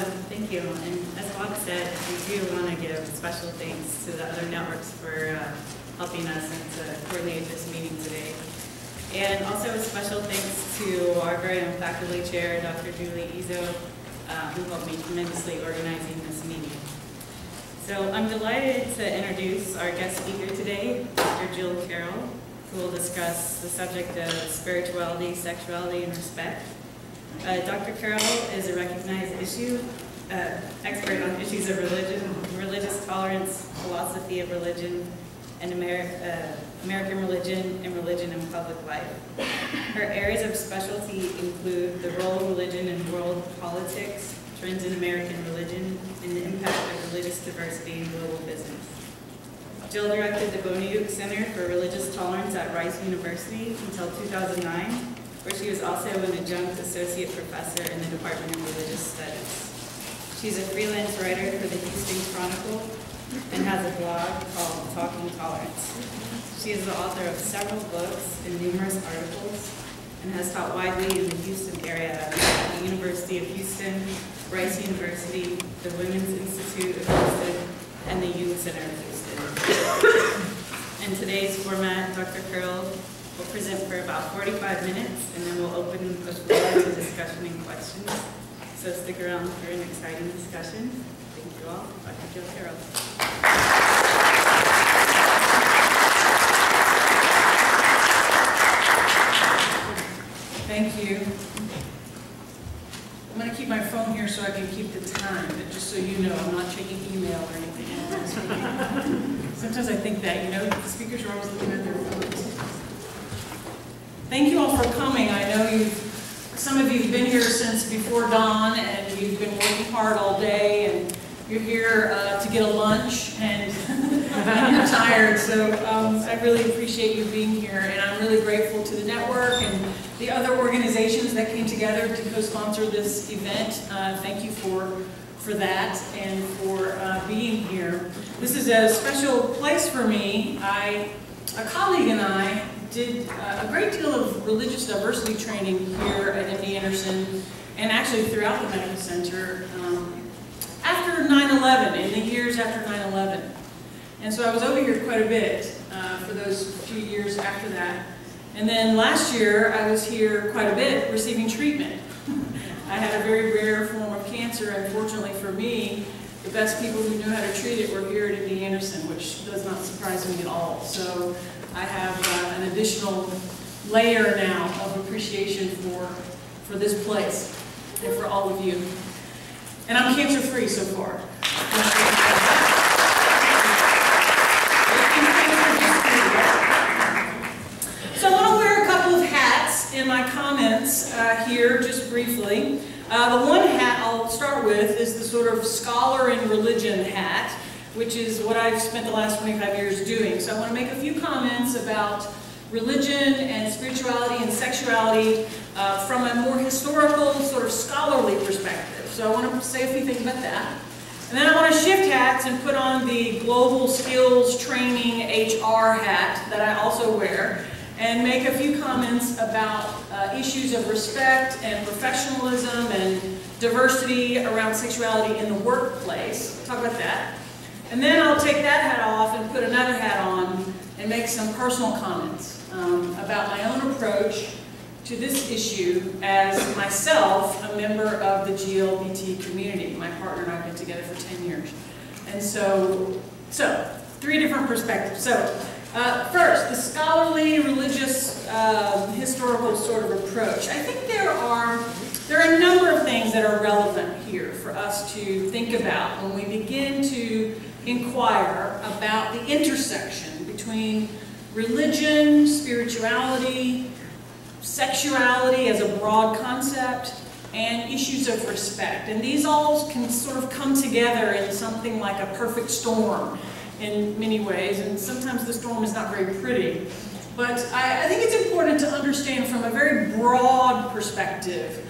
Thank you. And as Bob said, we do want to give special thanks to the other networks for helping us and to coordinate this meeting today. And also a special thanks to our very own faculty chair, Dr. Julie who helped me tremendously organizing this meeting. So I'm delighted to introduce our guest speaker today, Dr. Jill Carrol, who will discuss the subject of spirituality, sexuality, and respect. Dr. Carrol is a recognized expert on issues of religion, religious tolerance, philosophy of religion, and American religion and religion in public life. Her areas of specialty include the role of religion in world politics, trends in American religion, and the impact of religious diversity in global business. Jill directed the Boniuk Center for Religious Tolerance at Rice University until 2009, where she was also an adjunct associate professor in the Department of Religious Studies. She's a freelance writer for the Houston Chronicle and has a blog called Talking Tolerance. She is the author of several books and numerous articles and has taught widely in the Houston area at the University of Houston, Rice University, the Women's Institute of Houston, and the Youth Center of Houston. In today's format, Dr. Carrol will present for about 45 minutes, and then we'll open the floor to discussion and questions. So stick around for an exciting discussion. Thank you all. Dr. Jill Carrol. Thank you. I'm going to keep my phone here so I can keep the time, but just so you know, I'm not checking email or anything. Sometimes I think that, the speakers are always looking at their phones. Thank you all for coming. I know some of you have been here since before dawn, and you've been working hard all day, and you're here to get a lunch, and you're tired. So I really appreciate you being here, and I'm really grateful to the network and the other organizations that came together to co-sponsor this event. Thank you for that and for being here. This is a special place for me. A colleague and I did a great deal of religious diversity training here at MD Anderson and actually throughout the medical center after 9/11, in the years after 9/11. And so I was over here quite a bit for those few years after that. And then last year I was here quite a bit receiving treatment. I had a very rare form of cancer, and fortunately for me, the best people who knew how to treat it were here at MD Anderson, which does not surprise me at all. So I have an additional layer now of appreciation for this place and for all of you. And I'm cancer-free so far. So I want to wear a couple of hats in my comments here, just briefly. The one hat I'll start with is the sort of scholar in religion hat, which is what I've spent the last 25 years doing. So I want to make a few comments about religion and spirituality and sexuality from a more historical, sort of scholarly perspective. So I want to say a few things about that. And then I want to shift hats and put on the global skills training HR hat that I also wear and make a few comments about issues of respect and professionalism and diversity around sexuality in the workplace. Talk about that. And then I'll take that hat off and put another hat on and make some personal comments about my own approach to this issue as myself a member of the GLBT community. My partner and I have been together for 10 years. And so three different perspectives. So first, the scholarly, religious, historical sort of approach. I think there are a number of things that are relevant here for us to think about when we begin to inquire about the intersection between religion, spirituality, sexuality as a broad concept, and issues of respect. And these all can sort of come together in something like a perfect storm in many ways, and sometimes the storm is not very pretty. But I think it's important to understand from a very broad perspective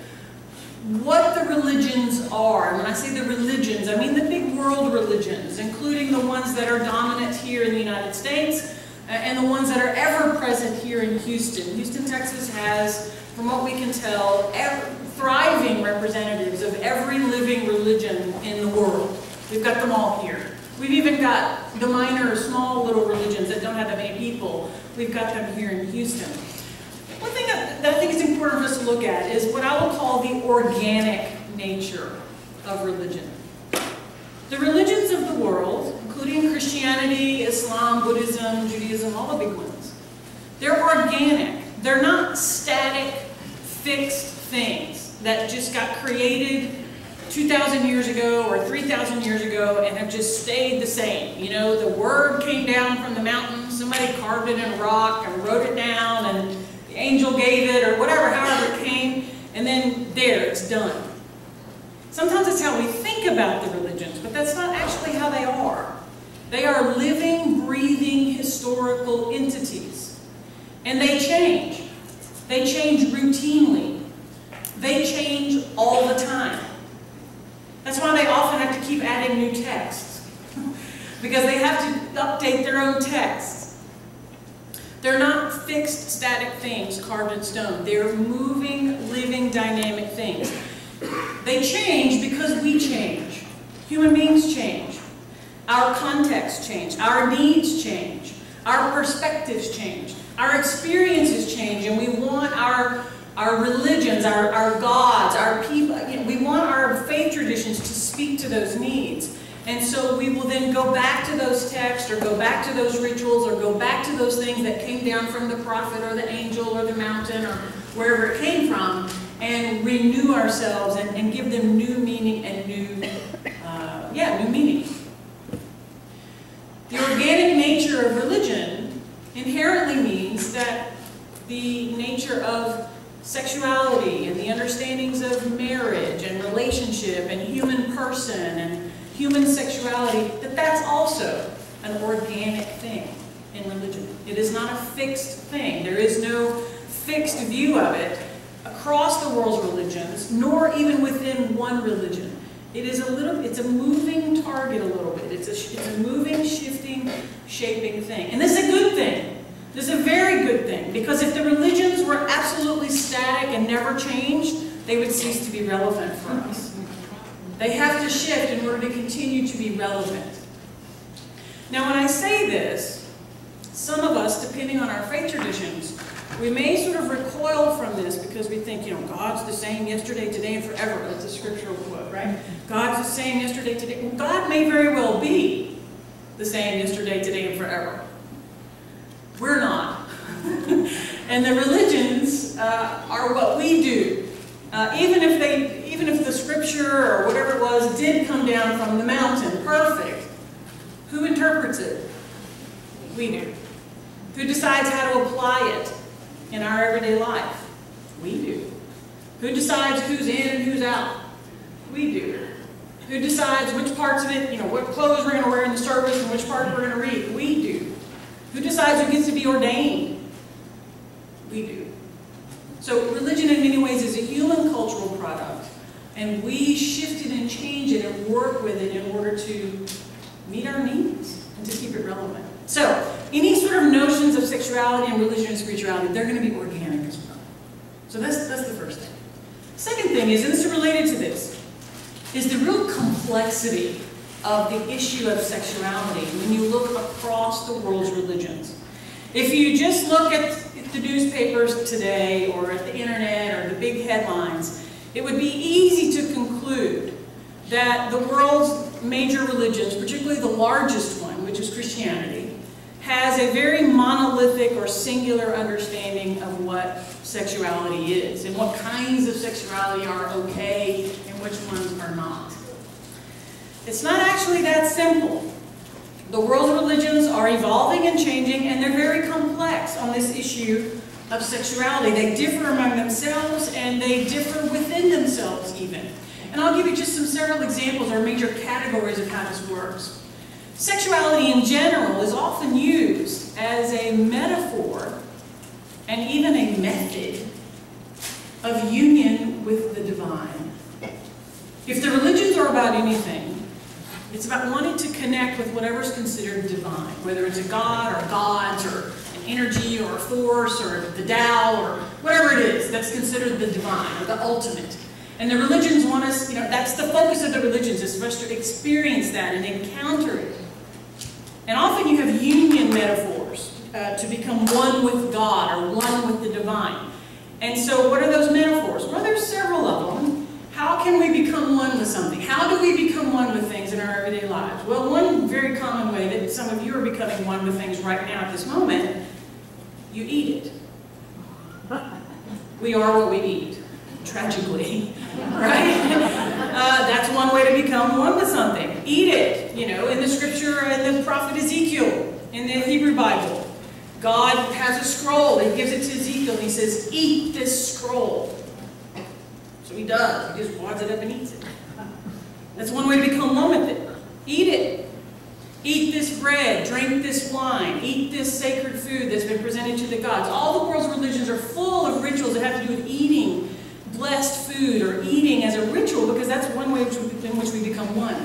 what the religions are. And when I say the religions, I mean the big world religions, including the ones that are dominant here in the United States and the ones that are ever present here in Houston. Houston, Texas has, from what we can tell, thriving representatives of every living religion in the world. We've got them all here. We've even got the minor, small little religions that don't have that many people. We've got them here in Houston. One thing that I think is important for us to look at is what I will call the organic nature of religion. The religions of the world, including Christianity, Islam, Buddhism, Judaism, all the big ones, they're organic. They're not static, fixed things that just got created 2,000 years ago or 3,000 years ago and have just stayed the same. You know, the word came down from the mountain, somebody carved it in a rock and wrote it down, and the angel gave it, or whatever, however it came, and then there, it's done. Sometimes it's how we think about the religions, but that's not actually how they are. They are living, breathing, historical entities. And they change. They change routinely. They change all the time. That's why they often have to keep adding new texts, because they have to update their own texts. They're not fixed, static things carved in stone. They're moving, living, dynamic things. They change because we change. Human beings change. Our contexts change. Our needs change. Our perspectives change. Our experiences change, and we want our religions, our gods, our people, we want our faith traditions to speak to those needs. And so we will then go back to those texts, or go back to those rituals, or go back to those things that came down from the prophet or the angel or the mountain or wherever it came from, and renew ourselves and give them new meaning and new meaning. The organic nature of religion inherently means that the nature of sexuality and the understandings of marriage and relationship and human person and human sexuality, that's also an organic thing in religion. It is not a fixed thing. There is no fixed view of it across the world's religions, nor even within one religion. It's a moving target a little bit. It's a moving, shifting, shaping thing. And this is a good thing. This is a very good thing, because if the religions were absolutely static and never changed, they would cease to be relevant for us. They have to shift in order to continue to be relevant. Now, when I say this, some of us, depending on our faith traditions, we may sort of recoil from this because we think, God's the same yesterday, today, and forever. That's a scriptural quote, right? God's the same yesterday, today. Well, God may very well be the same yesterday, today, and forever. We're not. And the religions are what we do. Even if the scripture or whatever it was did come down from the mountain, perfect. Who interprets it? We do. Who decides how to apply it in our everyday life? We do. Who decides who's in and who's out? We do. Who decides which parts of it, what clothes we're going to wear in the service and which part we're going to read? We do. Who decides who gets to be ordained? We do. So religion in many ways is a human cultural product, and we shift it and change it and work with it in order to meet our needs and to keep it relevant. So any sort of notions of sexuality and religion and spirituality, they're going to be organic as well. So that's the first thing. Second thing is, and this is related to this, is the real complexity of the issue of sexuality when you look across the world's religions. If you just look at the newspapers today or at the internet or the big headlines, it would be easy to conclude that the world's major religions, particularly the largest one, which is Christianity, has a very monolithic or singular understanding of what sexuality is and what kinds of sexuality are okay and which ones are not. It's not actually that simple. The world's religions are evolving and changing, and they're very complex on this issue of sexuality. They differ among themselves, and they differ within themselves even. And I'll give you just several examples or major categories of how this works. Sexuality in general is often used as a metaphor and even a method of union with the divine. If the religions are about anything, it's about wanting to connect with whatever's considered divine, whether it's a god or gods or an energy or a force or the Tao or whatever it is that's considered the divine or the ultimate. And the religions want us, that's the focus of the religions, is for us to experience that and encounter it. And often you have union metaphors to become one with God or one with the divine. And so what are those metaphors? Well, there's several of them. How can we become one with something? How do we become one with things in our everyday lives? Well, one very common way that some of you are becoming one with things right now at this moment, you eat it. We are what we eat, tragically, right? That's one way to become one with something. Eat it. In the scripture, in the prophet Ezekiel, in the Hebrew Bible, God has a scroll. He gives it to Ezekiel, and he says, eat this scroll. So he does. He just wads it up and eats it. That's one way to become one with it. Eat it. Eat this bread. Drink this wine. Eat this sacred food that's been presented to the gods. All the world's religions are full of rituals that have to do with eating blessed food or eating as a ritual, because that's one way in which we become one.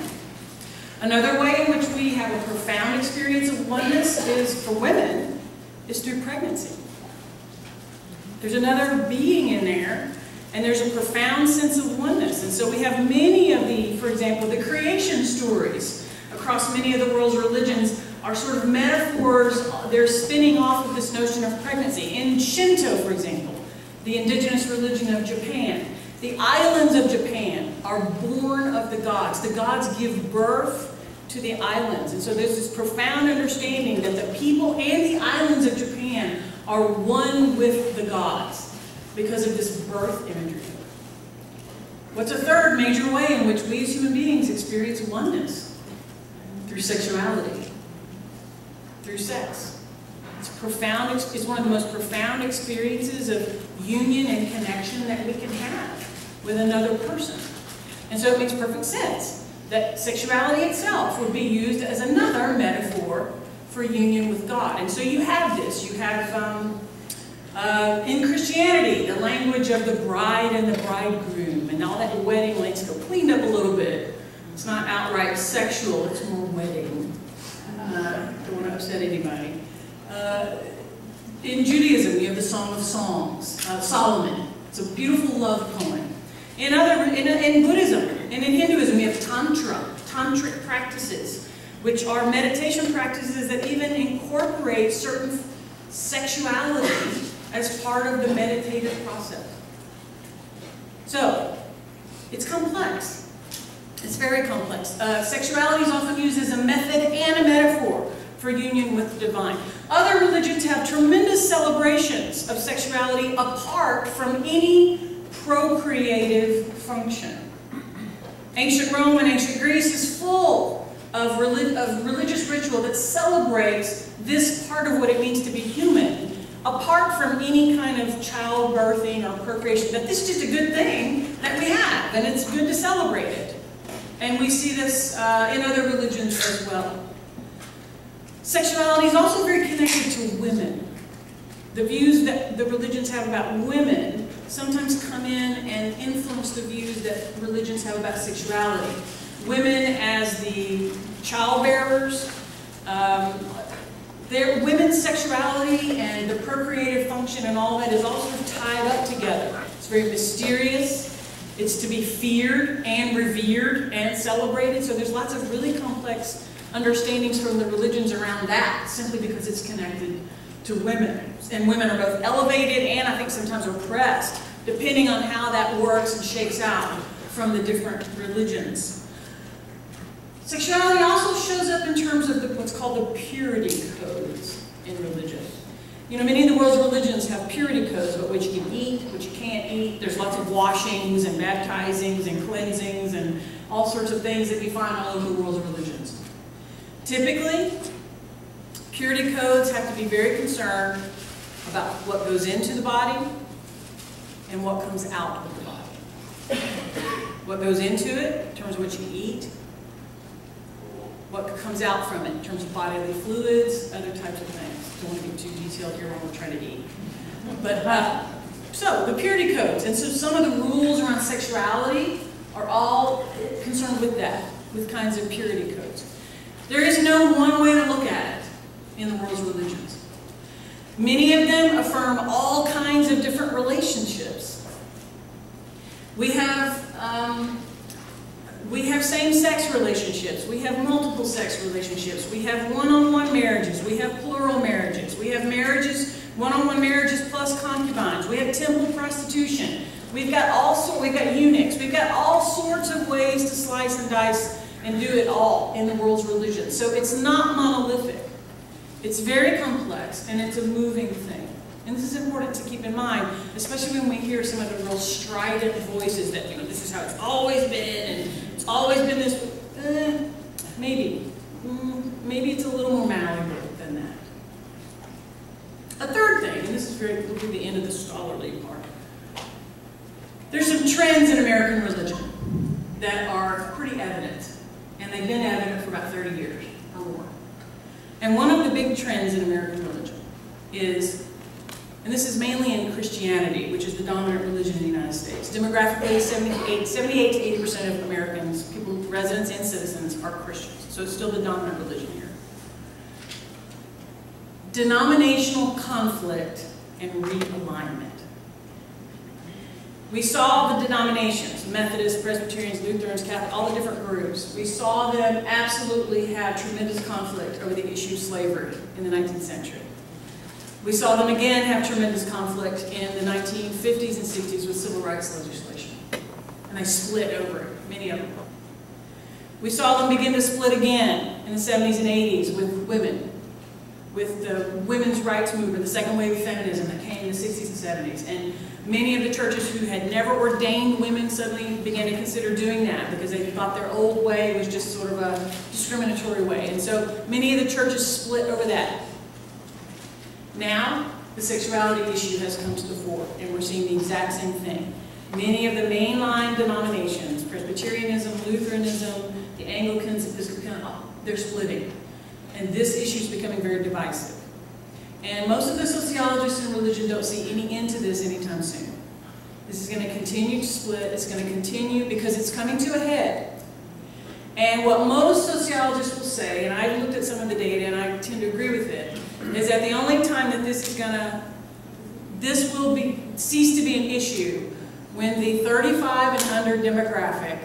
Another way in which we have a profound experience of oneness is, for women, is through pregnancy. There's another being in there, and there's a profound sense of oneness. And so we have many of for example, the creation stories across many of the world's religions are sort of metaphors. They're spinning off of this notion of pregnancy. In Shinto, for example, the indigenous religion of Japan, the islands of Japan are born of the gods. The gods give birth to the islands. And so there's this profound understanding that the people and the islands of Japan are one with the gods because of this birth imagery. What's a third major way in which we as human beings experience oneness? Through sexuality, through sex. It's profound. It's one of the most profound experiences of union and connection that we can have with another person. And so it makes perfect sense that sexuality itself would be used as another metaphor for union with God. And so you have this. You have, in Christianity, the language of the bride and the bridegroom, and all that wedding links go cleaned up a little bit. It's not outright sexual, it's more wedding. Don't want to upset anybody. In Judaism, you have the Song of Songs, Solomon. It's a beautiful love poem. In Buddhism and in Hinduism, we have tantric practices, which are meditation practices that even incorporate certain sexuality as part of the meditative process. So, it's complex. It's very complex. Sexuality is often used as a method and a metaphor for union with the divine. Other religions have tremendous celebrations of sexuality apart from any procreative function. Ancient Rome and ancient Greece is full of religious ritual that celebrates this part of what it means to be human, apart from any kind of childbirthing or procreation. That this is just a good thing that we have, and it's good to celebrate it. And we see this in other religions as well. Sexuality is also very connected to women. The views that the religions have about women sometimes come in and influence the views that religions have about sexuality. Women as the childbearers, women's sexuality and the procreative function and all that is also tied up together. It's very mysterious. It's to be feared and revered and celebrated. So there's lots of really complex understandings from the religions around that, simply because it's connected to women. And women are both elevated and I think sometimes oppressed, depending on how that works and shakes out from the different religions. Sexuality also shows up in terms of what's called the purity codes in religion. Many of the world's religions have purity codes about what you can eat, what you can't eat. There's lots of washings and baptizings and cleansings and all sorts of things that we find all over the world's religions. Typically, purity codes have to be very concerned about what goes into the body and what comes out of the body. What goes into it in terms of what you eat, what comes out from it in terms of bodily fluids, other types of things. Don't want to get too detailed here when we're trying to eat. But, so, the purity codes. And so some of the rules around sexuality are all concerned with that, with kinds of purity codes. There is no one way to look at it in the world's religions. Many of them affirm all kinds of different relationships. We have same-sex relationships. We have multiple sex relationships. We have one-on-one marriages. We have plural marriages. We have marriages, one-on-one marriages plus concubines. We have temple prostitution. We've got eunuchs. We've got all sorts of ways to slice and dice and do it all in the world's religion. So it's not monolithic. It's very complex, and it's a moving thing. And this is important to keep in mind, especially when we hear some of the real strident voices that, this is how it's always been, and it's always been this way. Maybe. Maybe it's a little more malleable than that. A third thing, and this is will be the end of the scholarly part. There's some trends in American religion that are pretty evident, and they've been evident for about 30 years or more. And one of the big trends in American religion is, and this is mainly in Christianity, which is the dominant religion in the United States. Demographically, 78 to 80% of Americans, people, residents and citizens, are Christians. So it's still the dominant religion here. Denominational conflict and realignment. We saw the denominations, Methodists, Presbyterians, Lutherans, Catholics, all the different groups. We saw them absolutely have tremendous conflict over the issue of slavery in the 19th century. We saw them again have tremendous conflict in the 1950s and 60s with civil rights legislation. And they split over it, many of them. We saw them begin to split again in the 70s and 80s with women, with the women's rights movement, the second wave of feminism that came in the 60s and 70s. And many of the churches who had never ordained women suddenly began to consider doing that because they thought their old way was just sort of a discriminatory way. And so many of the churches split over that. Now, the sexuality issue has come to the fore, and we're seeing the exact same thing. Many of the mainline denominations, Presbyterianism, Lutheranism, the Anglicans, Episcopalians, they're splitting. And this issue is becoming very divisive. And most of the sociologists in religion don't see any end to this anytime soon. This is going to continue to split. It's going to continue because it's coming to a head. And what most sociologists will say, and I've looked at some of the data and I tend to agree with it, is that the only time that this will cease to be an issue when the 35 and under demographic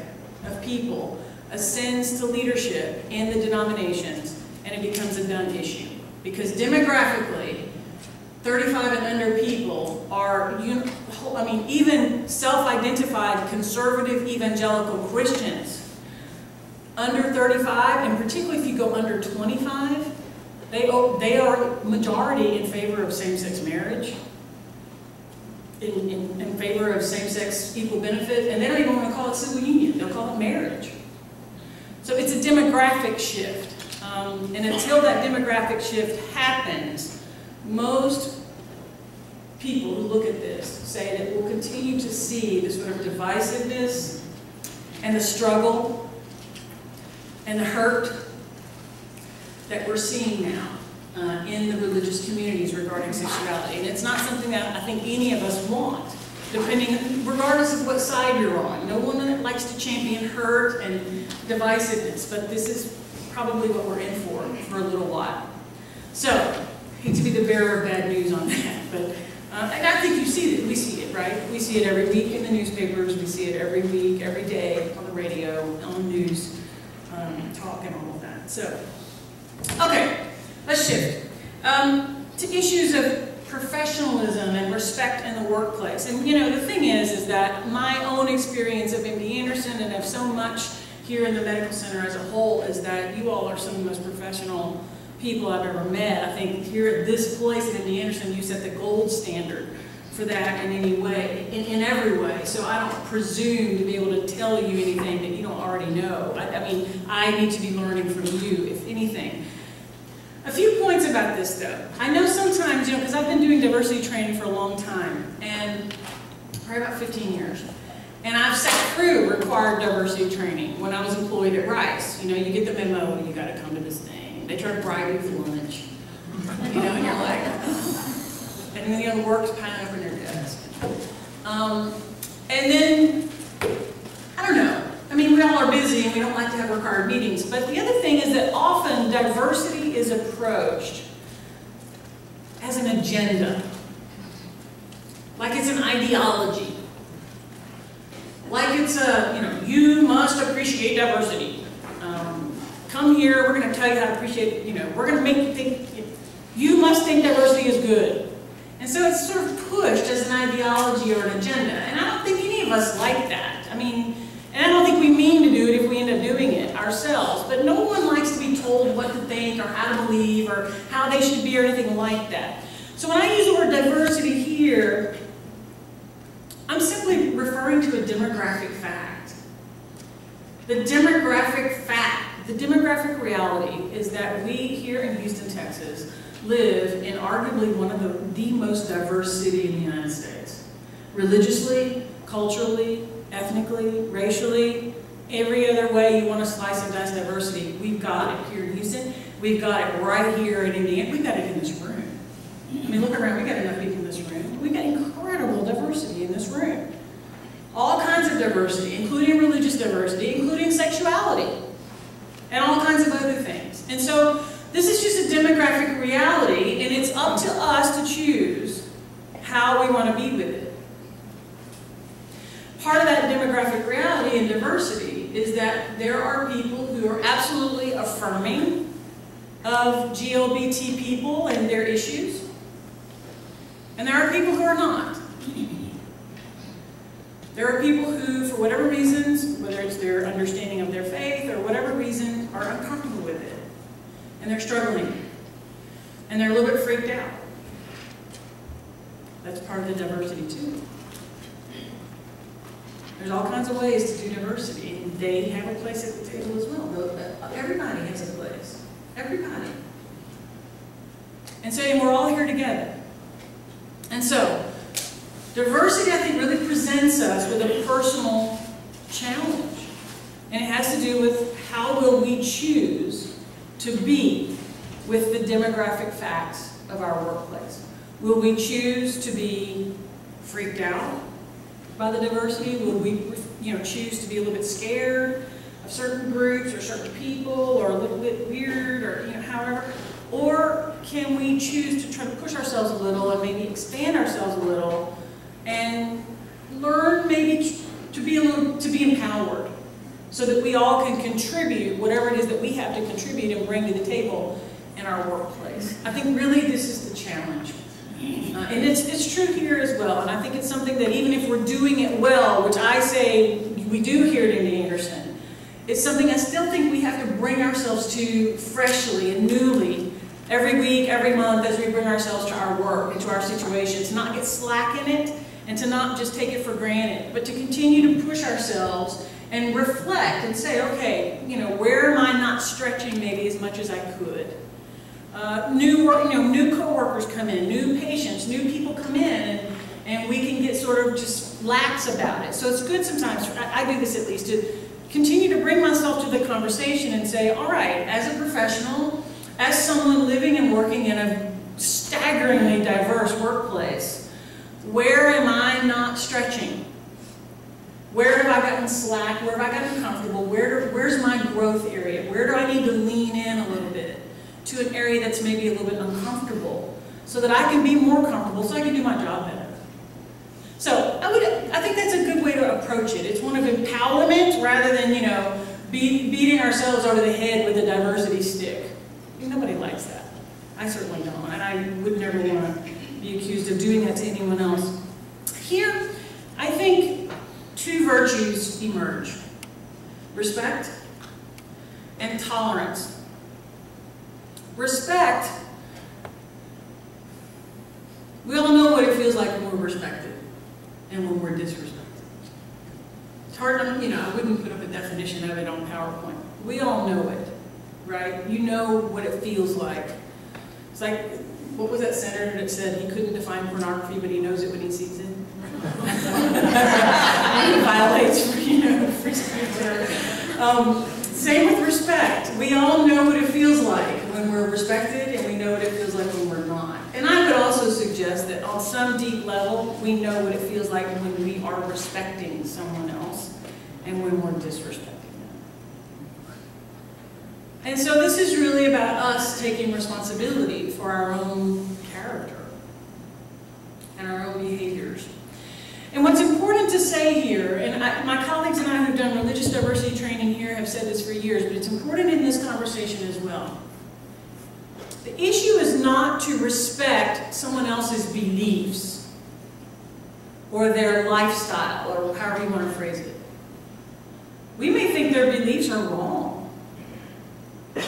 of people ascends to leadership in the denominations and it becomes a done issue. Because demographically, 35 and under people are, even self-identified conservative evangelical Christians under 35, and particularly if you go under 25, they are majority in favor of same-sex marriage, in favor of same-sex equal benefit, and they don't even want to call it civil union, they'll call it marriage. So it's a demographic shift. And until that demographic shift happens, most people who look at this say that we'll continue to see the sort of divisiveness and the struggle and the hurt that we're seeing now in the religious communities regarding sexuality. And it's not something that I think any of us want, regardless of what side you're on. No one likes to champion hurt and divisiveness, but this is probably what we're in for a little while. So, I hate to be the bearer of bad news on that, but and I think you see it. We see it, right? We see it every week in the newspapers. We see it every week, every day on the radio, on news, talk, and all of that. So, okay, let's shift to issues of professionalism and respect in the workplace. And the thing is that my own experience of MD Anderson and of so much here in the medical center as a whole is that you all are some of the most professional people I've ever met. I think here at this place at MD Anderson, you set the gold standard for that in any way, in every way. So I don't presume to be able to tell you anything that you don't already know. I need to be learning from you, if anything. A few points about this, though. I know sometimes, because I've been doing diversity training for a long time, and probably about 15 years. And I've sat through required diversity training when I was employed at Rice. You get the memo, you got to come to this thing. They try to bribe you for lunch. And you're like, oh. And then the work's piling up in their desk. And then, I don't know. We all are busy and we don't like to have required meetings. But the other thing is that often diversity is approached as an agenda. Like it's an ideology. like it's a, you must appreciate diversity. Come here, we're going to tell you how to appreciate, we're going to make you think, you must think diversity is good. And so it's sort of pushed as an ideology or an agenda. And I don't think any of us like that. I mean, and I don't think we mean to do it if we end up doing it ourselves. But no one likes to be told what to think or how to believe or how they should be or anything like that. So when I use the word diversity here, I'm simply referring to a demographic fact. The demographic fact, the demographic reality is that we here in Houston, Texas, live in arguably one of the most diverse city in the United States. Religiously, culturally, ethnically, racially, every other way you want to slice and dice diversity, we've got it here in Houston. We've got it right here in Indiana. We've got it in this room. I mean, look around, we've got enough people in this room. We've got incredible diversity in this room. All kinds of diversity, including religious diversity, including sexuality, and all kinds of other things. And so this is just a demographic reality, and it's up to us to choose how we want to be with it. Part of that demographic reality and diversity is that there are people who are absolutely affirming of LGBT people and their issues, and there are people who are not. There are people who, for whatever reasons, whether it's their understanding of their faith or whatever reason, are uncomfortable with it. And they're struggling. And they're a little bit freaked out. That's part of the diversity too. There's all kinds of ways to do diversity, and they have a place at the table as well. Everybody has a place. Everybody. And so we're all here together. And so, diversity, I think, really presents us with a personal challenge. And it has to do with how will we choose to be with the demographic facts of our workplace. Will we choose to be freaked out by the diversity? Will we choose to be a little bit scared of certain groups or certain people or a little bit weird or however? Or can we choose to try to push ourselves a little and maybe expand ourselves a little and learn maybe to be empowered so that we all can contribute whatever it is that we have to contribute and bring to the table in our workplace? I think really this is the challenge. And it's true here as well, and I think it's something that even if we're doing it well, which I say we do here at Indy Anderson, it's something I still think we have to bring ourselves to freshly and newly every week, every month as we bring ourselves to our work and to our situation, to not get slack in it and to not just take it for granted, but to continue to push ourselves and reflect and say, okay, where am I not stretching maybe as much as I could? New coworkers come in, new patients, new people come in, and we can get sort of just lax about it. So it's good sometimes, I do this at least, to continue to bring myself to the conversation and say, all right, as a professional, as someone living and working in a staggeringly diverse workplace, where am I not stretching? Where have I gotten slack? Where have I gotten comfortable? Where's my growth area? Where do I need to lean in a little bit to an area that's maybe a little bit uncomfortable so that I can be more comfortable, so I can do my job better? So I think that's a good way to approach it. It's one of empowerment rather than, beating ourselves over the head with a diversity stick. Nobody likes that. I certainly don't, and I would never want to be accused of doing that to anyone else. Here, I think two virtues emerge: respect and tolerance. Respect, we all know what it feels like when we're respected and when we're disrespected. It's hard, I wouldn't put up a definition of it on PowerPoint. We all know it, right? You know what it feels like. It's like, what was that senator that said he couldn't define pornography, but he knows it when he sees it? And it violates, free speech. Same with respect. We all know what it feels like when we're respected, and we know what it feels like when we're not. And I would also suggest that on some deep level, we know what it feels like when we are respecting someone else and when we're disrespecting them. And so this is really about us taking responsibility for our own character and our own behaviors. And what's important to say here, and my colleagues and I who've done religious diversity training here have said this for years, but it's important in this conversation as well. The issue is not to respect someone else's beliefs or their lifestyle, or however you want to phrase it. We may think their beliefs are wrong.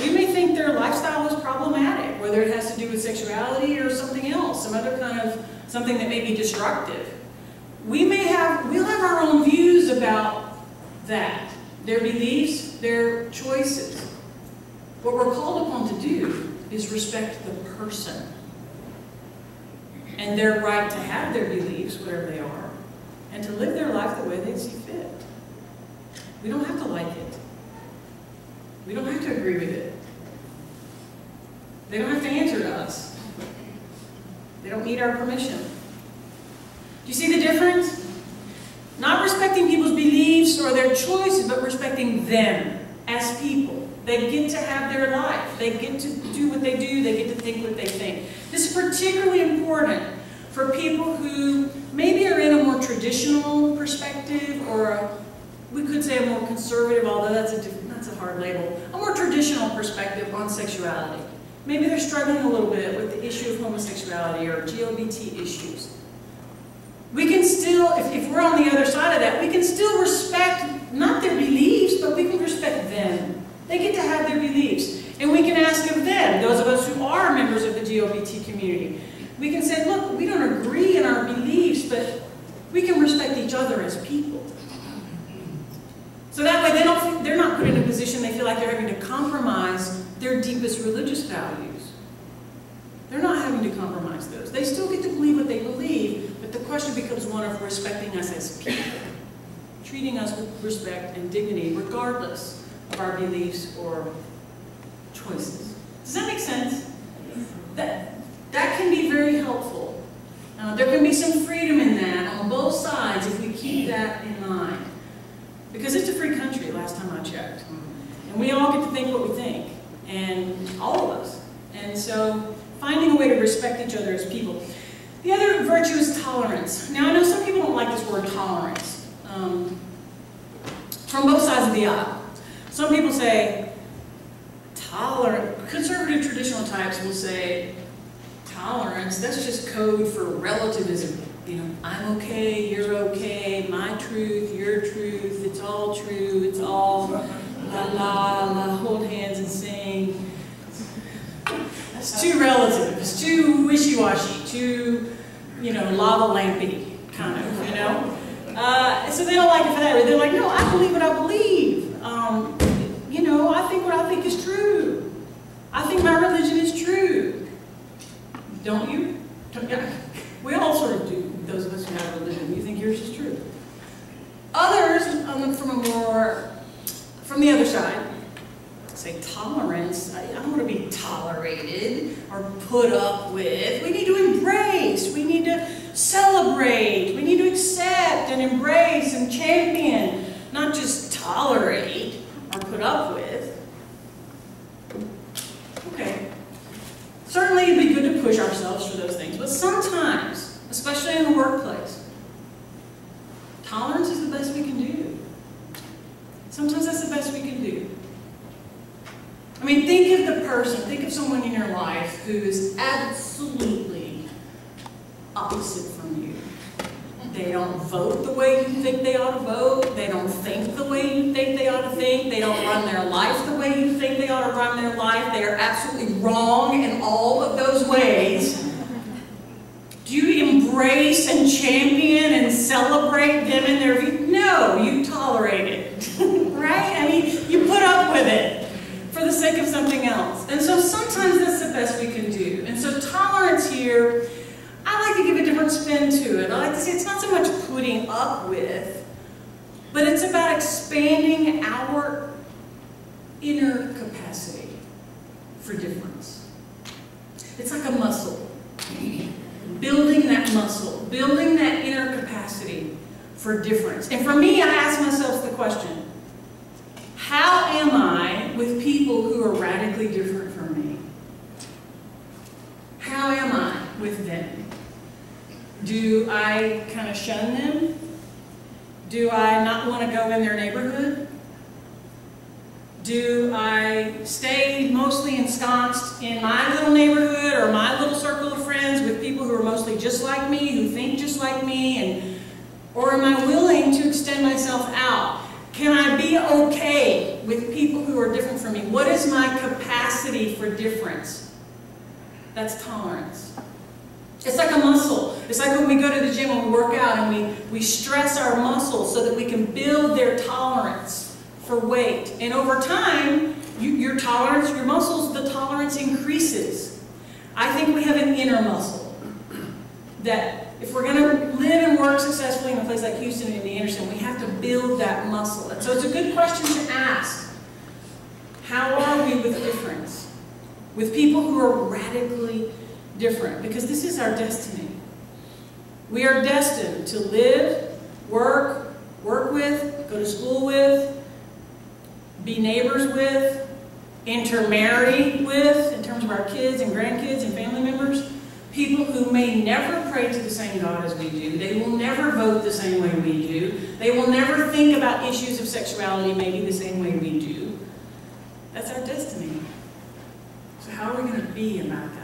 We may think their lifestyle is problematic, whether it has to do with sexuality or something else, some other kind of something that may be destructive. We'll have our own views about that, their beliefs, their choices. What we're called upon to do is respect the person and their right to have their beliefs, whatever they are, and to live their life the way they see fit. We don't have to like it. We don't have to agree with it. They don't have to answer to us. They don't need our permission. Do you see the difference? Not respecting people's beliefs or their choices, but respecting them as people. They get to have their life. They get to do what they do. They get to think what they think. This is particularly important for people who maybe are in a more traditional perspective, or we could say a more conservative, although that's a hard label, a more traditional perspective on sexuality. Maybe they're struggling a little bit with the issue of homosexuality or LGBT issues. We can still, if we're on the other side of that, we can still respect not their beliefs, but we can respect them. They get to have their beliefs. And we can ask of them, those of us who are members of the LGBT community, we can say, look, we don't agree in our beliefs, but we can respect each other as people. So that way they're not put in a position they feel like they're having to compromise their deepest religious values. They're not having to compromise those. They still get to believe what they believe, but the question becomes one of respecting us as people, treating us with respect and dignity regardless of our beliefs or choices. Does that make sense? That can be very helpful. There can be some freedom in that on both sides if we keep that in mind. Because it's a free country, last time I checked. And we all get to think what we think, and all of us. And so finding a way to respect each other as people. The other virtue is tolerance. Now I know some people don't like this word tolerance, from both sides of the aisle. Some people say, conservative traditional types will say, tolerance, that's just code for relativism. You know, I'm okay, you're okay, my truth, your truth, it's all true, it's all la la la, hold hands and sing. It's too relative, it's too wishy-washy, too, you know, lava-lampy kind of, you know? So they don't like it for that reason. They're like, no, I believe what I believe. You know, I think what I think is true. I think my religion is true. Don't you? We all sort of do, those of us who have religion. You think yours is true. Others, from the other side, say tolerance. I don't want to be tolerated or put up with. We need to embrace. We need to celebrate. We need to accept and embrace and champion, not just tolerate or put up with. Okay. Certainly it'd be good to push ourselves for those things, but sometimes, especially in the workplace, tolerance is the best we can do. Sometimes that's the best we can do. I mean, think of the person, think of someone in your life who is absolutely opposite from you. They don't vote the way you think they ought to vote. They don't think the way you think they ought to think. They don't run their life the way you think they ought to run their life. They are absolutely wrong in all of those ways. Do you embrace and champion and celebrate them in their view? No, you tolerate it, right? I mean, you put up with it for the sake of something else. And so sometimes that's the best we can do. And so tolerance here, I like to give a different spin to it. I like to say it's not so much putting up with, but it's about expanding our inner capacity for difference. It's like a muscle. Building that muscle, building that inner capacity for difference. And for me, I ask myself the question, how am I with people who are radically different from me? How am I with them? Do I kind of shun them? Do I not want to go in their neighborhood? Do I stay mostly ensconced in my little neighborhood or my little circle of friends with people who are mostly just like me, who think just like me, or am I willing to extend myself out? Can I be okay with people who are different from me? What is my capacity for difference? That's tolerance. It's like a muscle. It's like when we go to the gym and we work out and we stress our muscles so that we can build their tolerance for weight. And over time, your tolerance, your muscles, the tolerance increases. I think we have an inner muscle that if we're going to live and work successfully in a place like Houston and Anderson, we have to build that muscle. And so it's a good question to ask. How are we with difference? With people who are radically different? Because this is our destiny. We are destined to live, work with, go to school with, be neighbors with, intermarry with, in terms of our kids and grandkids and family members, people who may never pray to the same God as we do. They will never vote the same way we do. They will never think about issues of sexuality maybe the same way we do. That's our destiny. So how are we going to be about that?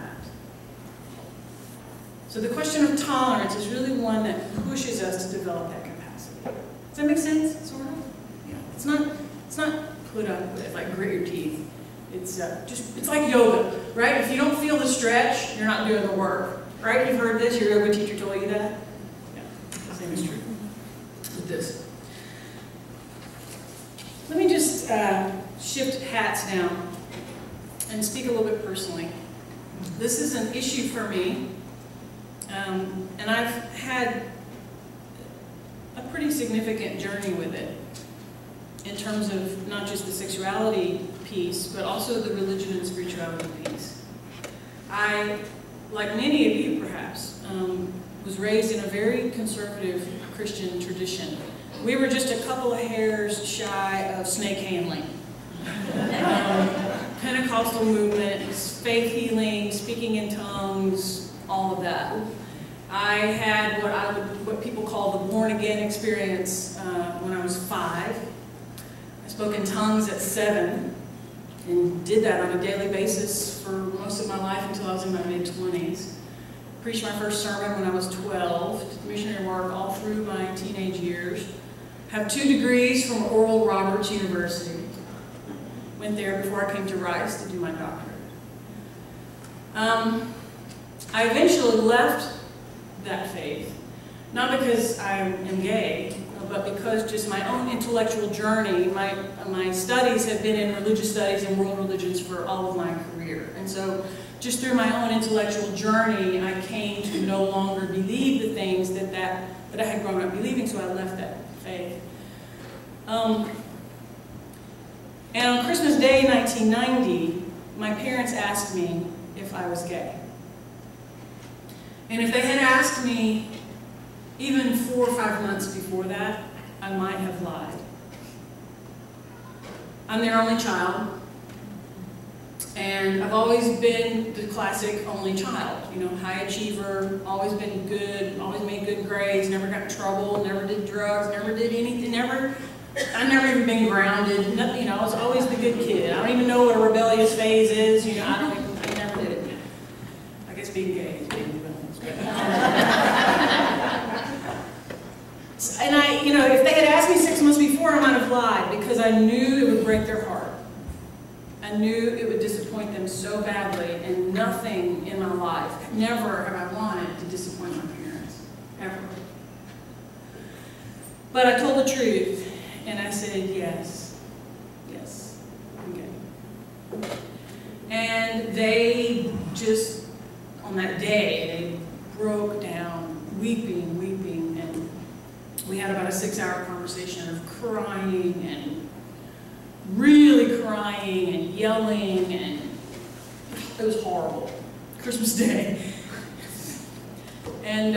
So the question of tolerance is really one that pushes us to develop that capacity. Does that make sense? Sort of? Yeah. It's not put up with, like grit your teeth. It's it's like yoga, right? If you don't feel the stretch, you're not doing the work, right? You've heard this. Your yoga teacher told you that. Yeah, the same is true with this. Let me just shift hats now and speak a little bit personally. This is an issue for me, and I've had a pretty significant journey with it in terms of not just the sexuality piece, but also the religion and spirituality piece. I, like many of you perhaps, was raised in a very conservative Christian tradition. We were just a couple of hairs shy of snake handling. Pentecostal movements, faith healing, speaking in tongues, all of that. I had what people call the born-again experience when I was 5. I spoke in tongues at 7 and did that on a daily basis for most of my life until I was in my mid-20s. Preached my first sermon when I was 12, did missionary work all through my teenage years. Have 2 degrees from Oral Roberts University. Went there before I came to Rice to do my doctorate. I eventually left that faith, not because I am gay, but because just my own intellectual journey, my studies have been in religious studies and world religions for all of my career. And so just through my own intellectual journey, I came to no longer believe the things that I had grown up believing, so I left that faith. And on Christmas Day 1990, my parents asked me if I was gay. And if they had asked me even 4 or 5 months before that, I might have lied. I'm their only child, and I've always been the classic only child. You know, high achiever, always been good, always made good grades, never got in trouble, never did drugs, never did anything, I've never even been grounded. Nothing, you know, I was always the good kid. I don't even know what a rebellious phase is. You know, I never did it. I guess being gay is being rebellious. And you know, if they had asked me 6 months before, I might have lied because I knew it would break their heart. I knew it would disappoint them so badly, and nothing in my life, never have I wanted to disappoint my parents, ever. But I told the truth. And I said, yes, I'm gay. And they just, on that day, they broke down, weeping, and we had about a 6-hour conversation of crying and really crying and yelling, and it was horrible. Christmas Day. And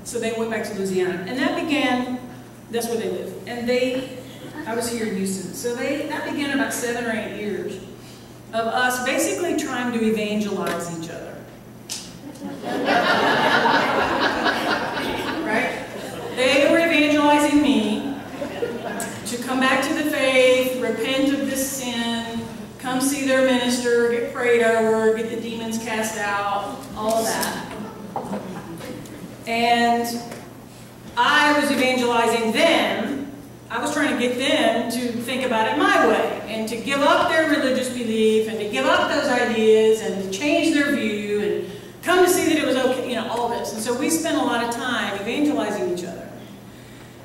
so they went back to Louisiana. And that began, that's where they live. And I was here in Houston. So that began about 7 or 8 years of us basically trying to evangelize each other. Right? They were evangelizing me, come back to the faith, repent of this sin, come see their minister, get prayed over, get the demons cast out, all of that. And I was evangelizing them. I was trying to get them to think about it my way and to give up their religious belief and to give up those ideas and to change their view and come to see that it was okay, you know, all this. And so we spent a lot of time evangelizing each other.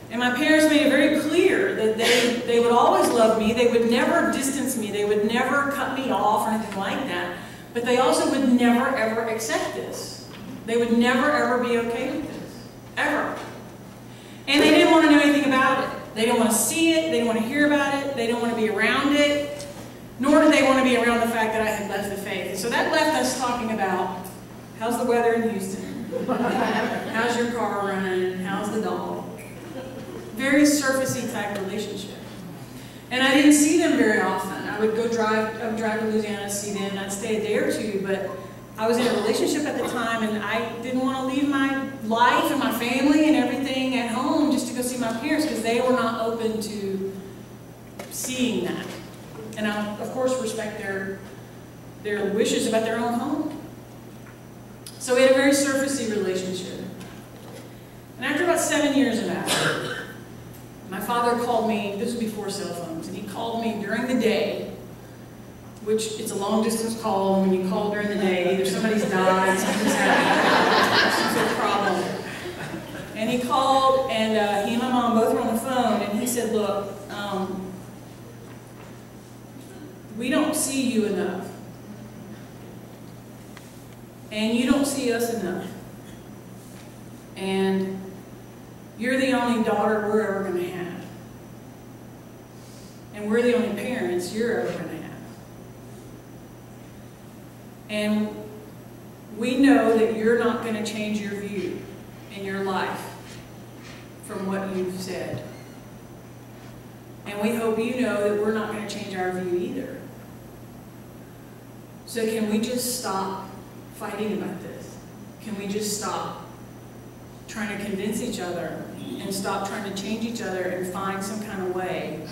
And my parents made it very clear that they would always love me. They would never distance me. They would never cut me off or anything like that. But they also would never, ever accept this. They would never, ever be okay with this. Ever. And they didn't want to know anything about it. They didn't want to see it. They didn't want to hear about it. They didn't want to be around it. Nor did they want to be around the fact that I had left the faith. And so that left us talking about, how's the weather in Houston? How's your car running? How's the dog? Very surfacey type relationship. And I didn't see them very often. I would drive to Louisiana to see them, and I'd stay a day or two, but I was in a relationship at the time, and I didn't want to leave my life and my family and everything at home just to go see my parents, because they were not open to seeing that. And I, of course, respect their wishes about their own home. So we had a very surfacey relationship. And after about 7 years of that, my father called me, this was before cell phones, and he called me during the day, which it's a long distance call, and when you call during the day, either somebody's died, something's happened, some sort of problem. And he called, and he and my mom both were on the phone, and he said, look, we don't see you enough. And you don't see us enough. And you're the only daughter we're ever going to have. And we're the only parents you're ever going to have. And we know that you're not going to change your view in your life from what you've said. And we hope you know that we're not going to change our view either. So can we just stop fighting about this? Can we just stop trying to convince each other and stop trying to change each other and find some kind of way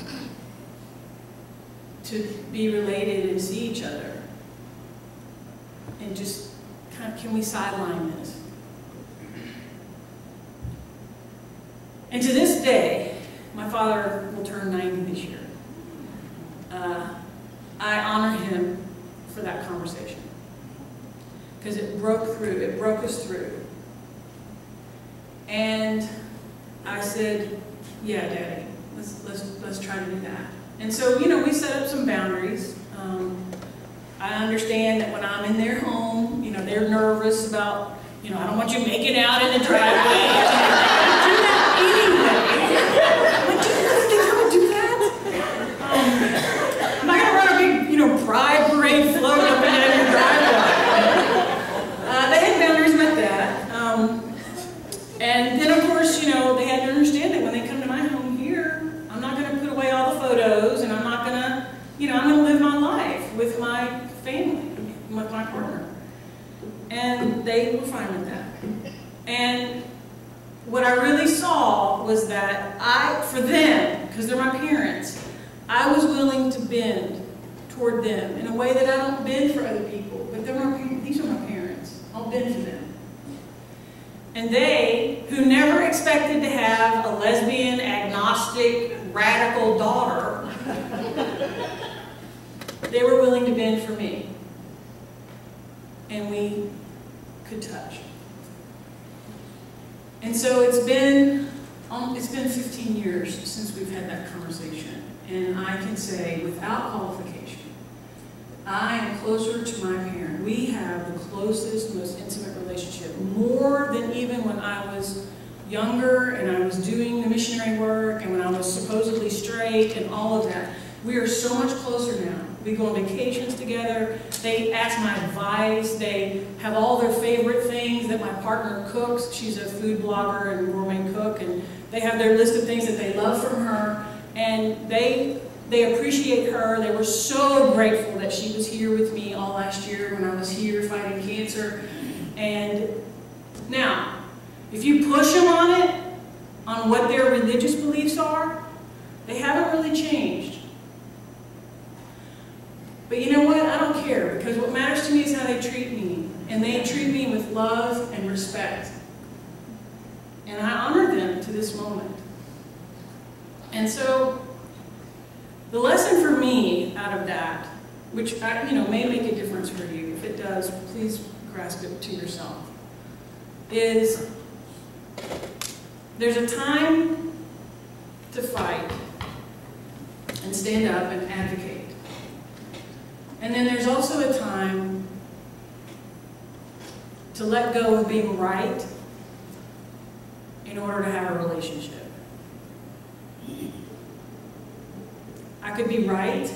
to be related and see each other? And just kind of, can we sideline this? And to this day, my father will turn 90 this year. I honor him for that conversation, because it broke us through. And I said, yeah, Daddy, let's try to do that. And so, you know, we set up some boundaries. I understand that when I'm in their home, you know, they're nervous about, you know, I don't want you making out in the driveway. I do that anyway. Like, do you really think I would do that? I'm not going to run a big, you know, pride parade float up and down your driveway. They had boundaries about that. And then, of course, you know, they had to understand that when they come to my home here, I'm not going to put away all the photos, and I'm not going to, you know, I'm going to live my life with my family, with my partner. And they were fine with that. And what I really saw was that for them, because they're my parents, I was willing to bend toward them in a way that I don't bend for other people. But these are my parents. I'll bend to them. And they, who never expected to have a lesbian, agnostic, radical daughter, they were willing to bend for me. And we could touch. And so it's been 15 years since we've had that conversation. And I can say, without qualification, I am closer to my parent. We have the closest, most intimate relationship, more than even when I was younger and I was doing the missionary work and when I was supposedly straight and all of that. We are so much closer now. We go on vacations together. They ask my advice. They have all their favorite things that my partner cooks. She's a food blogger and gourmet cook, and they have their list of things that they love from her. And they appreciate her. They were so grateful that she was here with me all last year when I was here fighting cancer. And now, if you push them on what their religious beliefs are, They haven't really changed. But you know what? I don't care, because what matters to me is how they treat me. And they treat me with love and respect. And I honor them to this moment. And so, the lesson for me out of that, which may make a difference for you, if it does, please grasp it to yourself, is there's a time to fight and stand up and advocate. And then there's also a time to let go of being right in order to have a relationship. I could be right,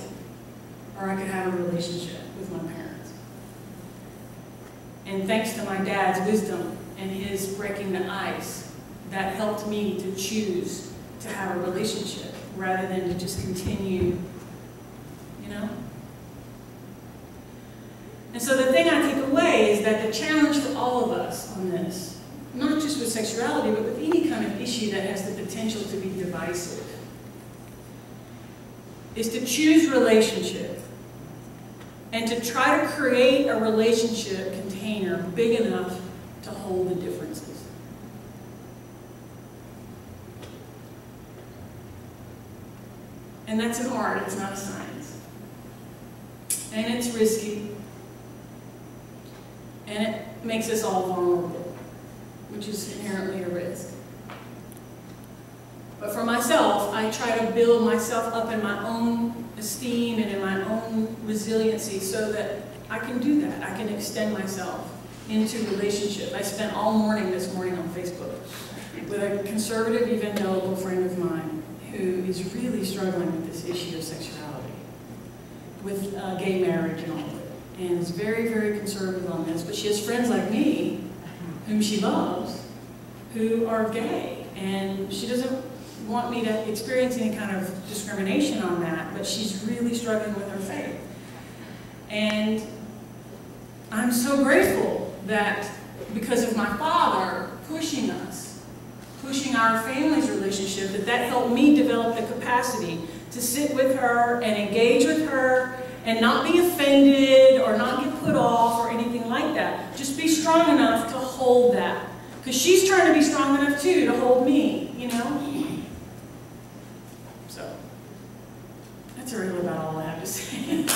or I could have a relationship with my parents. And thanks to my dad's wisdom and his breaking the ice, that helped me to choose to have a relationship rather than to just continue, you know? And so the thing I take away is that the challenge for all of us on this, not just with sexuality, but with any kind of issue that has the potential to be divisive, is to choose relationship and to try to create a relationship container big enough to hold the differences. And that's an art, it's not a science. And it's risky. And it makes us all vulnerable, which is inherently a risk. But for myself, I try to build myself up in my own esteem and in my own resiliency so that I can do that. I can extend myself into relationship. I spent all morning this morning on Facebook with a conservative evangelical friend of mine who is really struggling with this issue of sexuality, with gay marriage and all of it. And is very, very conservative on this. But she has friends like me, whom she loves, who are gay. And she doesn't want me to experience any kind of discrimination on that, but she's really struggling with her faith. And I'm so grateful that because of my father pushing us, pushing our family's relationship, that helped me develop the capacity to sit with her and engage with her and not be offended or not get put off or anything like that. Just be strong enough to hold that. Because she's trying to be strong enough too to hold me, you know? So, that's really about all I have to say.